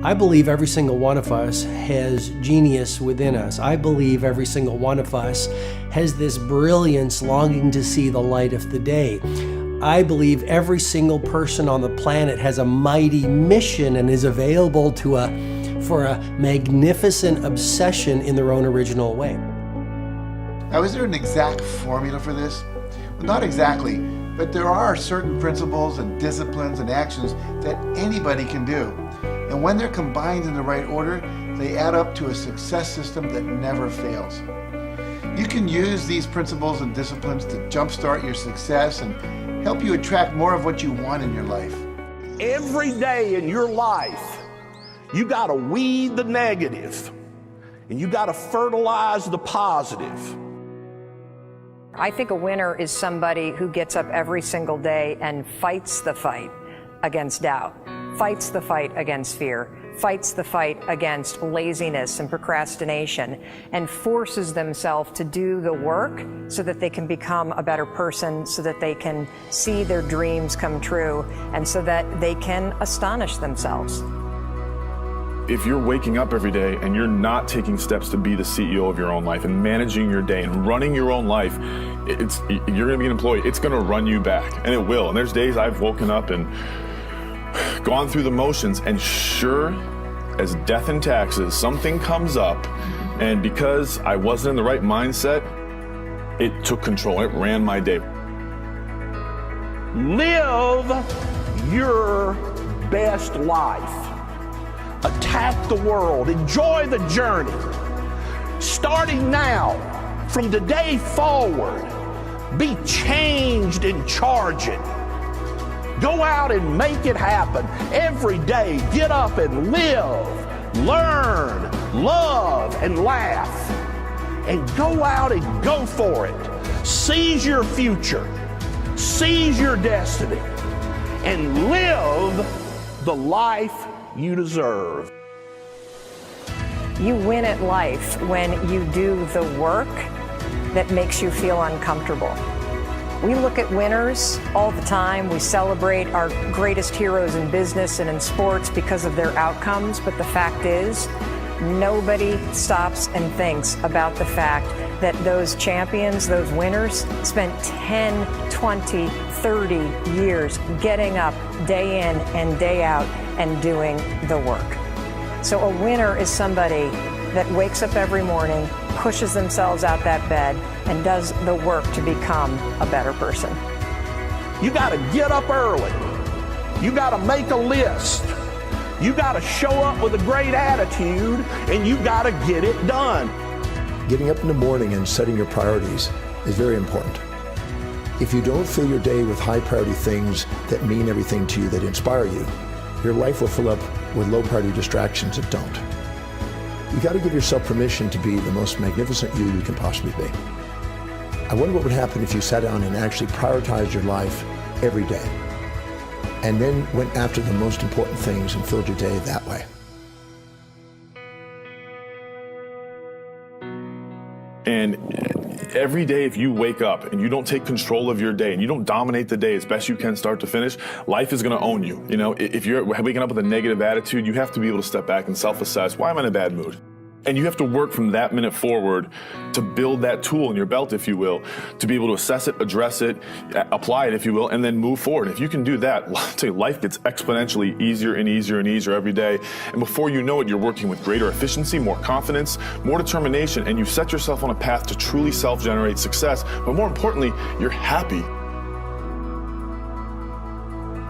I believe every single one of us has genius within us. I believe every single one of us has this brilliance longing to see the light of the day. I believe every single person on the planet has a mighty mission and is available for a magnificent obsession in their own original way. Now, is there an exact formula for this? Well, not exactly, but there are certain principles and disciplines and actions that anybody can do. And when they're combined in the right order, they add up to a success system that never fails. You can use these principles and disciplines to jumpstart your success and help you attract more of what you want in your life. Every day in your life, you got to weed the negative and you got to fertilize the positive. I think a winner is somebody who gets up every single day and fights the fight against doubt, fights the fight against fear, fights the fight against laziness and procrastination, and forces themselves to do the work so that they can become a better person, so that they can see their dreams come true, and so that they can astonish themselves. If you're waking up every day and you're not taking steps to be the CEO of your own life and managing your day and running your own life, you're going to be an employee. It's going to run you back, and it will. And there's days I've woken up and gone through the motions, and sure as death and taxes, something comes up, and because I wasn't in the right mindset, it took control. It ran my day. Live your best life. Attack the world. Enjoy the journey. Starting now, from today forward, be changed and charge it. Go out and make it happen. Every day, get up and live, learn, love, and laugh. And go out and go for it. Seize your future. Seize your destiny. And live the life you deserve. You win at life when you do the work that makes you feel uncomfortable. We look at winners all the time. We celebrate our greatest heroes in business and in sports because of their outcomes. But the fact is, nobody stops and thinks about the fact that those champions, those winners, spent 10, 20, 30 years getting up day in and day out and doing the work. So a winner is somebody that wakes up every morning, pushes themselves out that bed, and does the work to become a better person. You got to get up early. You got to make a list. You got to show up with a great attitude, and you got to get it done. Getting up in the morning and setting your priorities is very important. If you don't fill your day with high priority things that mean everything to you, that inspire you, your life will fill up with low priority distractions that don't. You got to give yourself permission to be the most magnificent you can possibly be. I wonder what would happen if you sat down and actually prioritized your life every day, and then went after the most important things and filled your day that way. And every day, if you wake up and you don't take control of your day and you don't dominate the day as best you can start to finish, life is going to own you. You know, if you're waking up with a negative attitude, you have to be able to step back and self-assess. Why am I in a bad mood? And you have to work from that minute forward to build that tool in your belt, if you will, to be able to assess it, address it, apply it, if you will, and then move forward. If you can do that, I'll tell you, life gets exponentially easier and easier and easier every day. And before you know it, you're working with greater efficiency, more confidence, more determination, and you set yourself on a path to truly self-generate success. But more importantly, you're happy.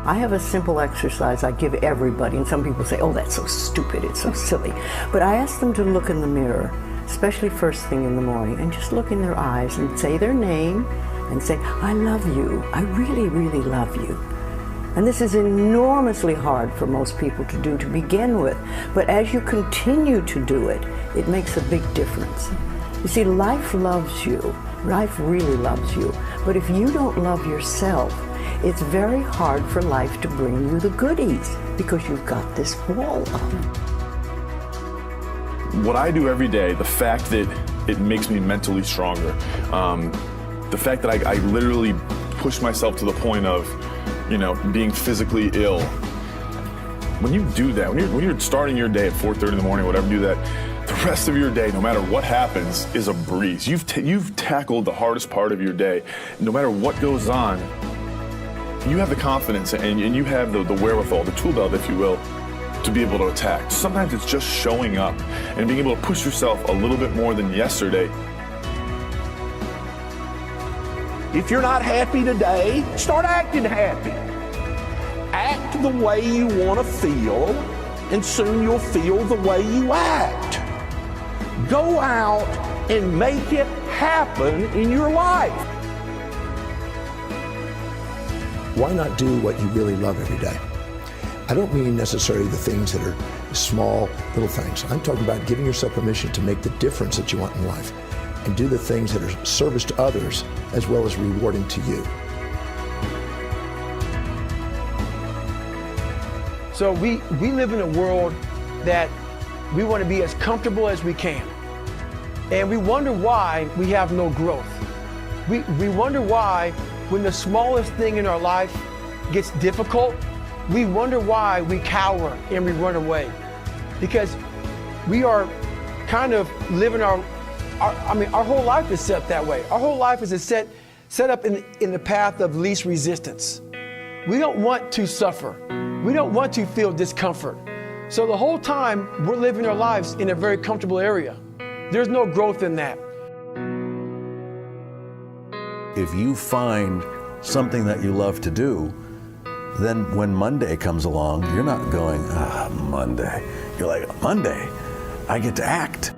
I have a simple exercise I give everybody, and some people say, oh, that's so stupid, it's so silly. But I ask them to look in the mirror, especially first thing in the morning, and just look in their eyes and say their name and say, I love you, I really, really love you. And this is enormously hard for most people to do to begin with, but as you continue to do it, it makes a big difference. You see, life loves you, life really loves you, but if you don't love yourself, it's very hard for life to bring you the goodies because you've got this wall up. What I do every day, the fact that it makes me mentally stronger, the fact that I literally push myself to the point of, being physically ill, When you do that, when you're starting your day at 4:30 in the morning, whatever, do that, the rest of your day, no matter what happens, is a breeze. You've tackled the hardest part of your day. No matter what goes on, you have the confidence and you have the wherewithal, the tool belt, if you will, to be able to attack. Sometimes it's just showing up and being able to push yourself a little bit more than yesterday. If you're not happy today, start acting happy. Act the way you want to feel, and soon you'll feel the way you act. Go out and make it happen in your life. Why not do what you really love every day? I don't mean necessarily the things that are small, little things. I'm talking about giving yourself permission to make the difference that you want in life and do the things that are service to others as well as rewarding to you. So we live in a world that we want to be as comfortable as we can. And we wonder why we have no growth. We wonder why when the smallest thing in our life gets difficult, we wonder why we cower and we run away. Because we are kind of living our whole life is set that way. Our whole life is set up in the path of least resistance. We don't want to suffer. We don't want to feel discomfort. So the whole time we're living our lives in a very comfortable area. There's no growth in that. If you find something that you love to do, then when Monday comes along, you're not going, Monday. You're like, Monday, I get to act.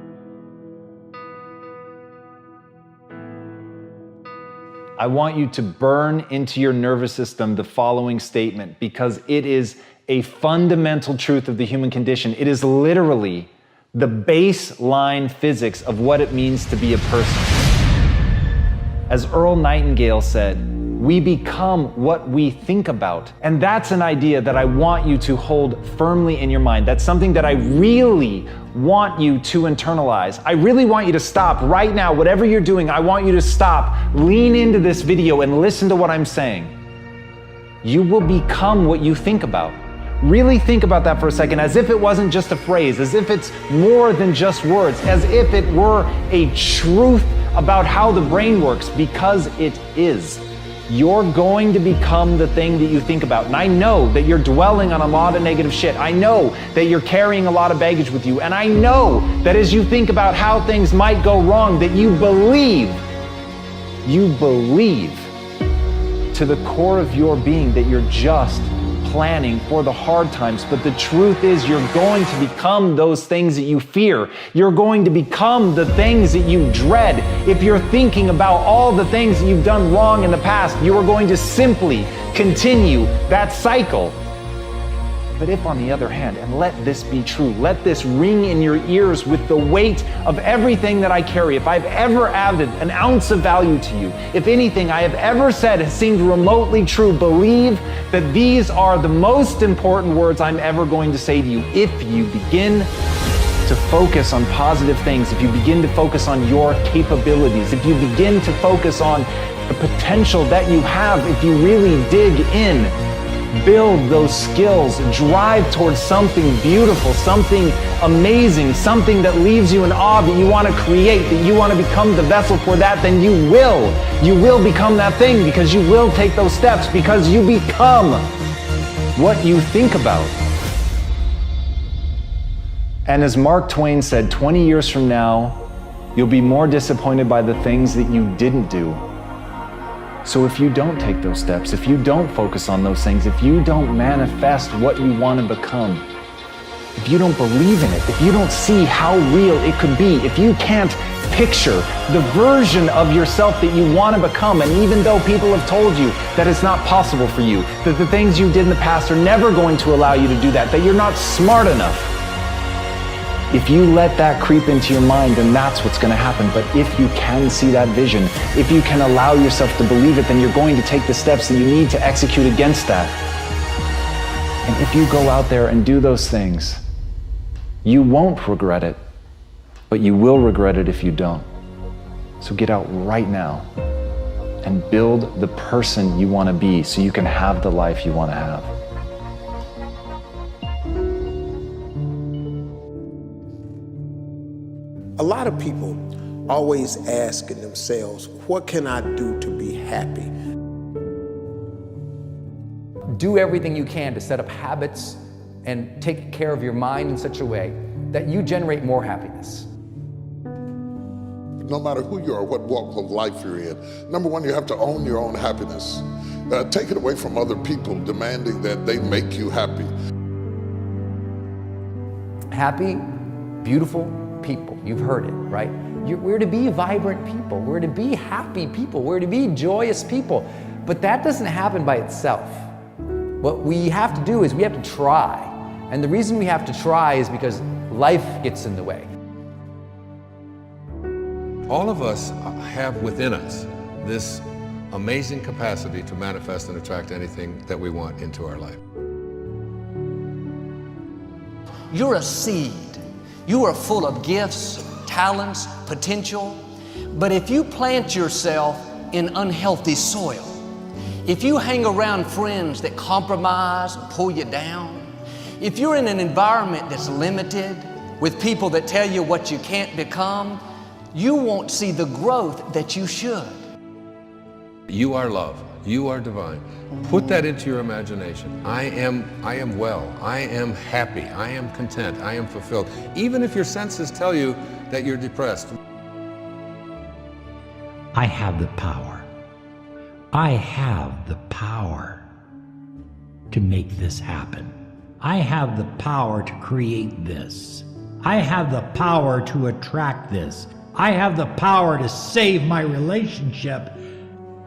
I want you to burn into your nervous system the following statement because it is a fundamental truth of the human condition. It is literally the baseline physics of what it means to be a person. As Earl Nightingale said, we become what we think about. And that's an idea that I want you to hold firmly in your mind. That's something that I really want you to internalize. I really want you to stop right now. Whatever you're doing, I want you to stop, lean into this video and listen to what I'm saying. You will become what you think about. Really think about that for a second, as if it wasn't just a phrase, as if it's more than just words, as if it were a truth about how the brain works, because it is. You're going to become the thing that you think about. And I know that you're dwelling on a lot of negative shit. I know that you're carrying a lot of baggage with you. And I know that as you think about how things might go wrong, that you believe to the core of your being that you're just planning for the hard times. But the truth is, you're going to become those things that you fear. You're going to become the things that you dread. If you're thinking about all the things that you've done wrong in the past, you are going to simply continue that cycle. But if, on the other hand, and let this be true, let this ring in your ears with the weight of everything that I carry, if I've ever added an ounce of value to you, if anything I have ever said has seemed remotely true, believe that these are the most important words I'm ever going to say to you. If you begin to focus on positive things, if you begin to focus on your capabilities, if you begin to focus on the potential that you have, if you really dig in, build those skills, drive towards something beautiful, something amazing, something that leaves you in awe, that you want to create, that you want to become the vessel for that, then you will become that thing, because you will take those steps, because you become what you think about. And as Mark Twain said, 20 years from now, you'll be more disappointed by the things that you didn't do. So if you don't take those steps, if you don't focus on those things, if you don't manifest what you want to become, if you don't believe in it, if you don't see how real it could be, if you can't picture the version of yourself that you want to become, and even though people have told you that it's not possible for you, that the things you did in the past are never going to allow you to do that, that you're not smart enough, if you let that creep into your mind, then that's what's going to happen. But if you can see that vision, if you can allow yourself to believe it, then you're going to take the steps that you need to execute against that. And if you go out there and do those things, you won't regret it, but you will regret it if you don't. So get out right now and build the person you want to be so you can have the life you want to have. A lot of people always asking themselves, what can I do to be happy? Do everything you can to set up habits and take care of your mind in such a way that you generate more happiness. No matter who you are, what walk of life you're in, number one, you have to own your own happiness. Take it away from other people demanding that they make you happy. Happy, beautiful people. You've heard it, right? We're to be vibrant people. We're to be happy people. We're to be joyous people. But that doesn't happen by itself. What we have to do is we have to try. And the reason we have to try is because life gets in the way. All of us have within us this amazing capacity to manifest and attract anything that we want into our life. You're a seed. You are full of gifts, talents, potential. But if you plant yourself in unhealthy soil, if you hang around friends that compromise and pull you down, if you're in an environment that's limited with people that tell you what you can't become, you won't see the growth that you should. You are love. You are divine. Put that into your imagination. I am well. I am happy. I am content. I am fulfilled. Even if your senses tell you that you're depressed. I have the power. I have the power to make this happen. I have the power to create this. I have the power to attract this. I have the power to save my relationship.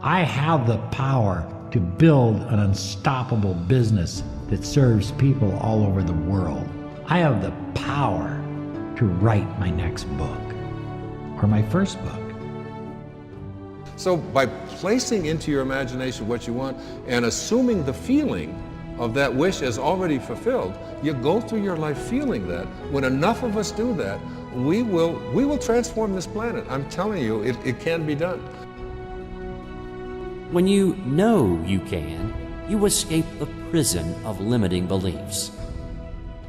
I have the power to build an unstoppable business that serves people all over the world. I have the power to write my next book or my first book. So by placing into your imagination what you want and assuming the feeling of that wish as already fulfilled, you go through your life feeling that. When enough of us do that, we will transform this planet. I'm telling you, it can be done. When you know you can, you escape the prison of limiting beliefs.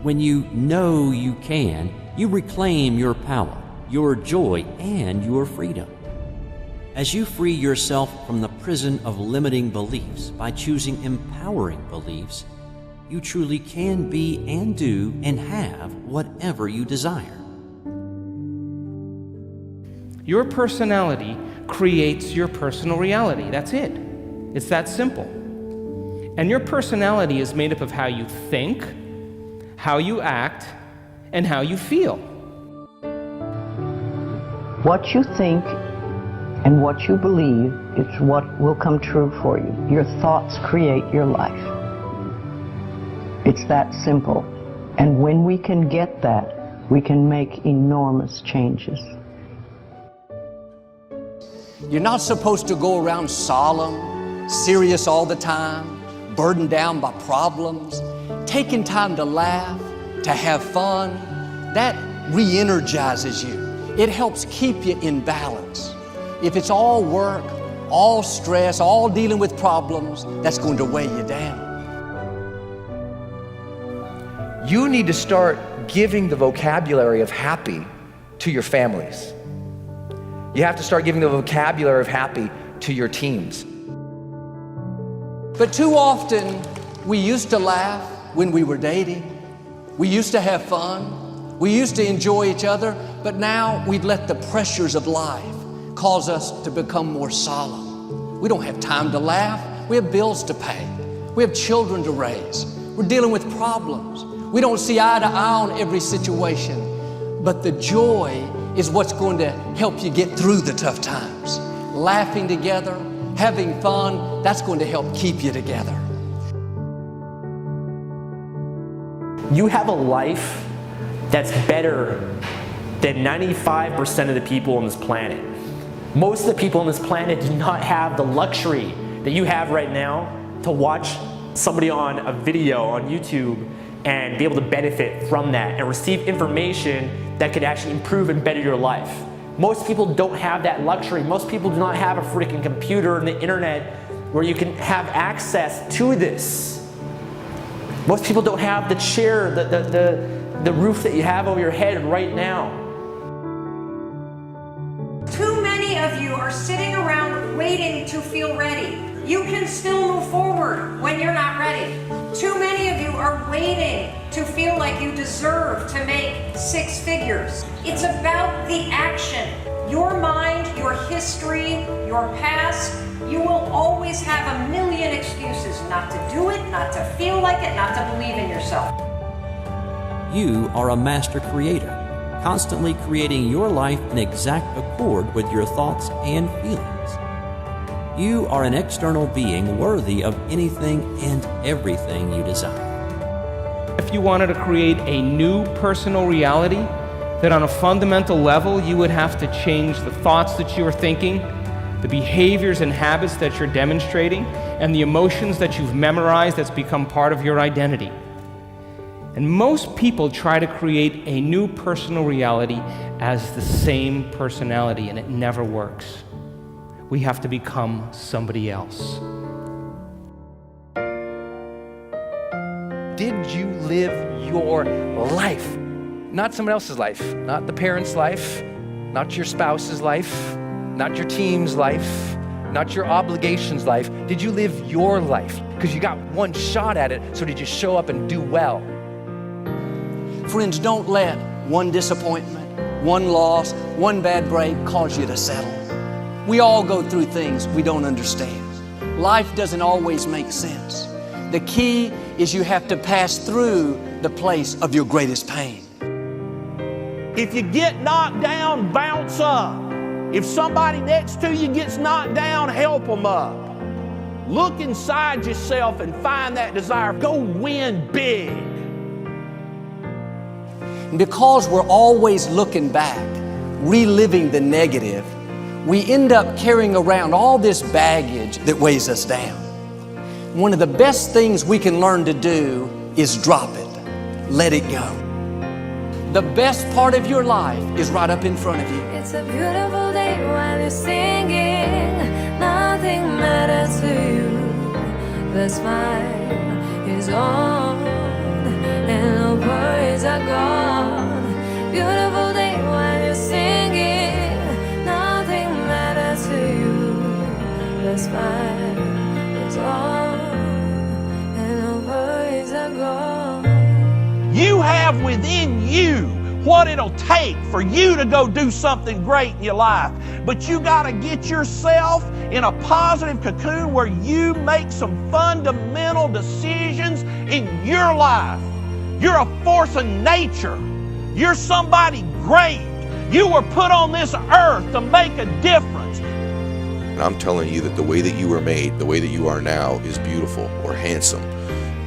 When you know you can, you reclaim your power, your joy, and your freedom. As you free yourself from the prison of limiting beliefs by choosing empowering beliefs, you truly can be and do and have whatever you desire. Your personality creates your personal reality. That's it. It's that simple. And your personality is made up of how you think, how you act, and how you feel. What you think and what you believe is what will come true for you. Your thoughts create your life. It's that simple. And when we can get that, we can make enormous changes. You're not supposed to go around solemn, serious all the time, burdened down by problems. Taking time to laugh, to have fun, that re-energizes you. It helps keep you in balance. If it's all work, all stress, all dealing with problems, that's going to weigh you down. You need to start giving the vocabulary of happy to your families. You have to start giving the vocabulary of happy to your teams. But too often, we used to laugh when we were dating. We used to have fun. We used to enjoy each other. But now we've let the pressures of life cause us to become more solemn. We don't have time to laugh. We have bills to pay. We have children to raise. We're dealing with problems. We don't see eye to eye on every situation. But the joy is what's going to help you get through the tough times. Laughing together, having fun, that's going to help keep you together. You have a life that's better than 95% of the people on this planet. Most of the people on this planet do not have the luxury that you have right now to watch somebody on a video on YouTube and be able to benefit from that and receive information that could actually improve and better your life. Most people don't have that luxury. Most people do not have a freaking computer and the internet where you can have access to this. Most people don't have the chair, the roof that you have over your head right now. are sitting around waiting to feel ready. You can still move forward when you're not ready. Too many of you are waiting to feel like you deserve to make 6 figures. It's about the action. Your mind, your history, your past, you will always have a million excuses not to do it, not to feel like it, not to believe in yourself. You are a master creator, constantly creating your life in exact accord with your thoughts and feelings. You are an external being worthy of anything and everything you desire. If you wanted to create a new personal reality, that on a fundamental level you would have to change the thoughts that you are thinking, the behaviors and habits that you're demonstrating, and the emotions that you've memorized that's become part of your identity. And most people try to create a new personal reality as the same personality, and it never works. We have to become somebody else. Did you live your life? Not someone else's life, not the parent's life, not your spouse's life, not your team's life, not your obligations life. Did you live your life? Because you got one shot at it, so did you show up and do well? Friends, don't let one disappointment, one loss, one bad break cause you to settle. We all go through things we don't understand. Life doesn't always make sense. The key is you have to pass through the place of your greatest pain. If you get knocked down, bounce up. If somebody next to you gets knocked down, help them up. Look inside yourself and find that desire. Go win big. Because we're always looking back, reliving the negative, we end up carrying around all this baggage that weighs us down. One of the best things we can learn to do is drop it, let it go. The best part of your life is right up in front of you. It's a beautiful day while you're singing. Nothing matters to you. The smile is on and no worries are gone. Beautiful day while you're singing. Nothing matters to you. The smile is on and no worries are gone. You have within you what it'll take for you to go do something great in your life. But you got to get yourself in a positive cocoon where you make some fundamental decisions in your life. You're a force of nature. You're somebody great. You were put on this earth to make a difference. And I'm telling you that the way that you were made, the way that you are now, is beautiful or handsome,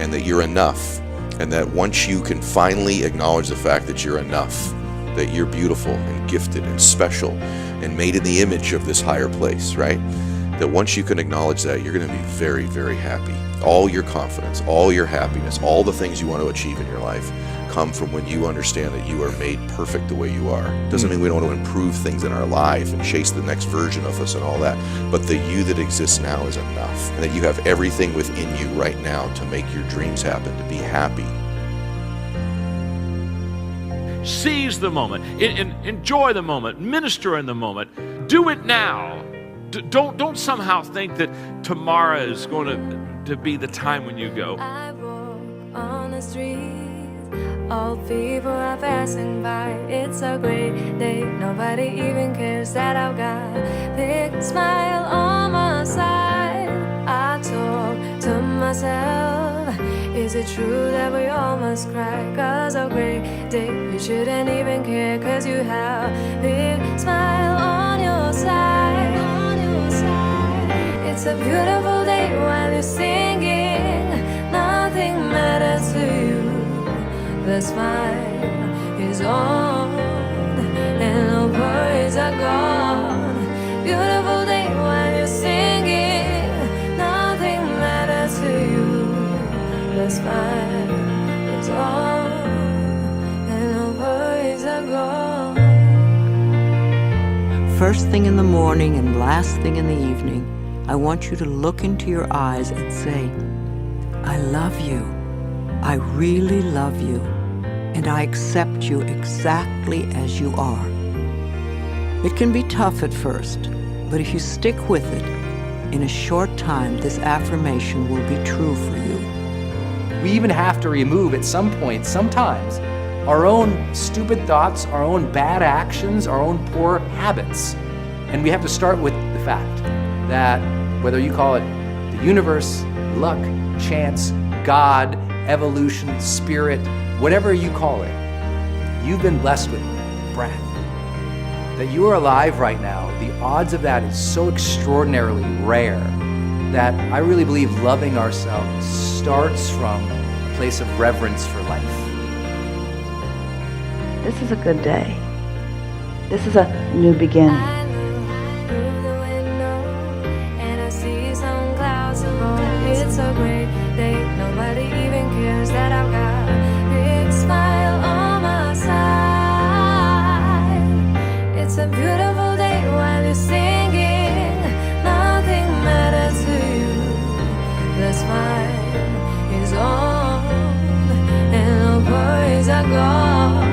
and that you're enough. And that once you can finally acknowledge the fact that you're enough, that you're beautiful and gifted and special and made in the image of this higher place, right? That once you can acknowledge that, you're going to be very, very happy. All your confidence, all your happiness, all the things you want to achieve in your life come from when you understand that you are made perfect the way you are. Doesn't mean we don't want to improve things in our life and chase the next version of us and all that, but the you that exists now is enough, and that you have everything within you right now to make your dreams happen, to be happy. Seize the moment, enjoy the moment, minister in the moment. Do it now. Don't somehow think that tomorrow is going to be the time when you go. I walk on the streets, all people are passing by. It's a great day, nobody even cares that I've got a big smile on my side. I talk to myself, is it true that we all must cry? 'Cause a great day, you shouldn't even care, 'cause you have a big smile on your side. It's a beautiful day while you're singing. Nothing matters to you. The smile is on and no worries are gone. Beautiful day while you're singing. Nothing matters to you. The smile is on and no worries are gone. First thing in the morning and last thing in the evening, I want you to look into your eyes and say, I love you. I really love you. And I accept you exactly as you are. It can be tough at first. But if you stick with it, in a short time, this affirmation will be true for you. We even have to remove at some point, sometimes, our own stupid thoughts, our own bad actions, our own poor habits. And we have to start with the fact that whether you call it the universe, luck, chance, God, evolution, spirit, whatever you call it, you've been blessed with breath. That you are alive right now, the odds of that is so extraordinarily rare that I really believe loving ourselves starts from a place of reverence for life. This is a good day. This is a new beginning. And I see some clouds above. It's a great day. Nobody even cares that I've got a big smile on my side. It's a beautiful day while you're singing. Nothing matters to you. The smile is on and the worries are gone.